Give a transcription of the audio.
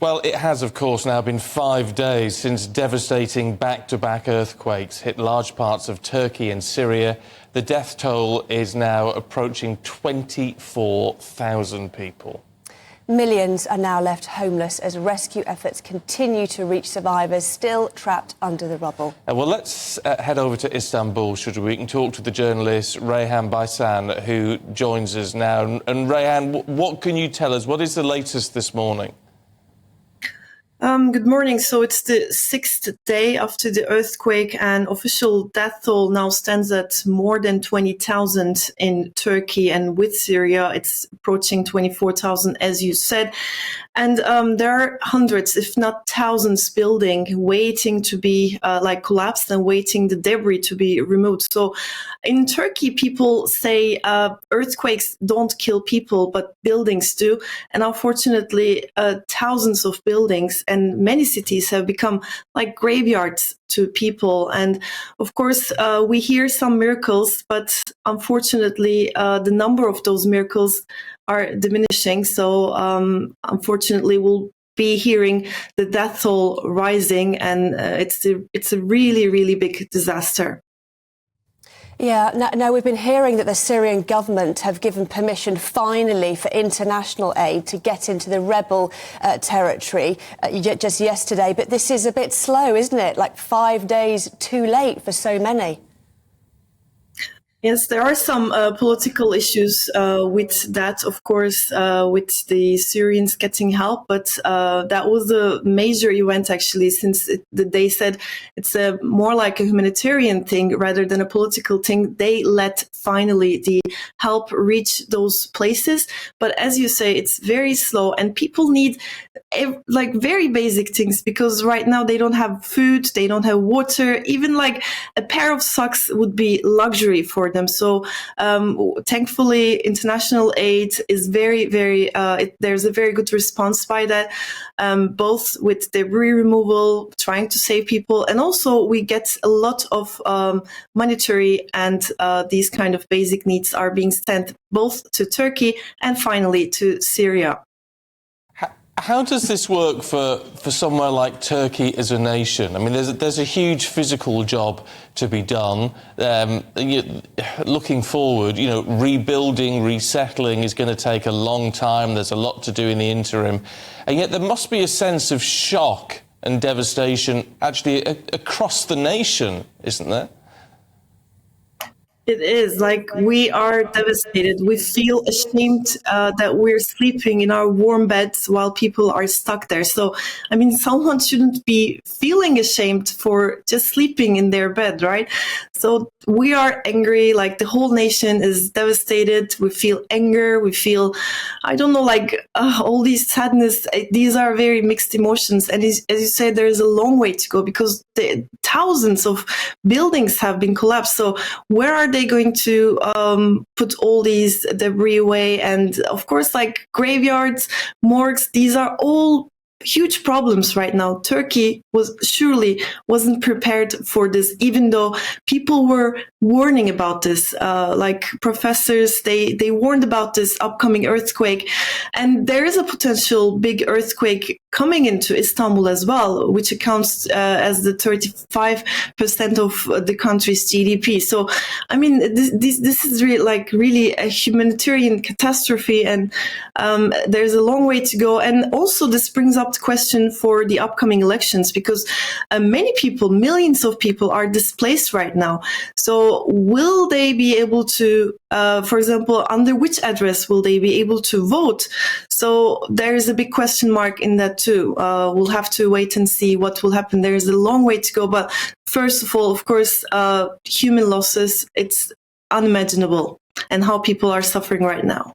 Well, it has, of course, now been 5 days since devastating back-to-back earthquakes hit large parts of Turkey and Syria. The death toll is now approaching 24,000 people. Millions are now left homeless as rescue efforts continue to reach survivors still trapped under the rubble. Well, let's head over to Istanbul, should we? We can talk to the journalist Reyhan Baysan, who joins us now. And Reyhan, what can you tell us? What is the latest this morning? Good morning. So it's the 6th day after the earthquake, and official death toll now stands at more than 20,000 in Turkey, and with Syria, it's approaching 24,000, as you said. And there are hundreds, if not thousands, buildings waiting to be collapsed and waiting the debris to be removed. So in Turkey, people say earthquakes don't kill people, but buildings do. And unfortunately, thousands of buildings and many cities have become like graveyards to people. And of course, we hear some miracles, but unfortunately, the number of those miracles are diminishing. So unfortunately, we'll be hearing the death toll rising, and it's a really, really big disaster. Yeah, now we've been hearing that the Syrian government have given permission finally for international aid to get into the rebel territory just yesterday. But this is a bit slow, isn't it? Like 5 days too late for so many. Yes, there are some political issues with that, of course, with the Syrians getting help. But that was a major event, actually, since they said it's more like a humanitarian thing rather than a political thing. They let finally the help reach those places. But as you say, it's very slow, and people need like very basic things, because right now they don't have food, they don't have water. Even like a pair of socks would be luxury for them. So thankfully, international aid is very, there's a very good response by that, both with debris removal, trying to save people, and also we get a lot of monetary and these kind of basic needs are being sent both to Turkey and finally to Syria. How does this work for somewhere like Turkey as a nation? I mean, there's a huge physical job to be done. Looking forward, rebuilding, resettling is going to take a long time. There's a lot to do in the interim. And yet there must be a sense of shock and devastation actually across the nation, isn't there? It is. Like, we are devastated. We feel ashamed that we're sleeping in our warm beds while people are stuck there. So, I mean, someone shouldn't be feeling ashamed for just sleeping in their bed, right? So we are angry. Like, the whole nation is devastated. We feel anger. We feel, I don't know, like all these sadness. These are very mixed emotions. And as you say, there is a long way to go, because thousands of buildings have been collapsed. So where are they going to put all these debris away? And of course, like graveyards, morgues, these are all huge problems right now. Turkey wasn't prepared for this, even though people were warning about this. Like professors, they warned about this upcoming earthquake, and there is a potential big earthquake coming into Istanbul as well, which accounts as the 35% of the country's GDP. So, I mean, this is really a humanitarian catastrophe, and there's a long way to go. And also, this brings up the question for the upcoming elections, because many people, millions of people, are displaced right now. So, will they be able to, for example, under which address will they be able to vote? So there is a big question mark in that too. We'll have to wait and see what will happen. There is a long way to go. But first of all, of course, human losses, it's unimaginable, and how people are suffering right now.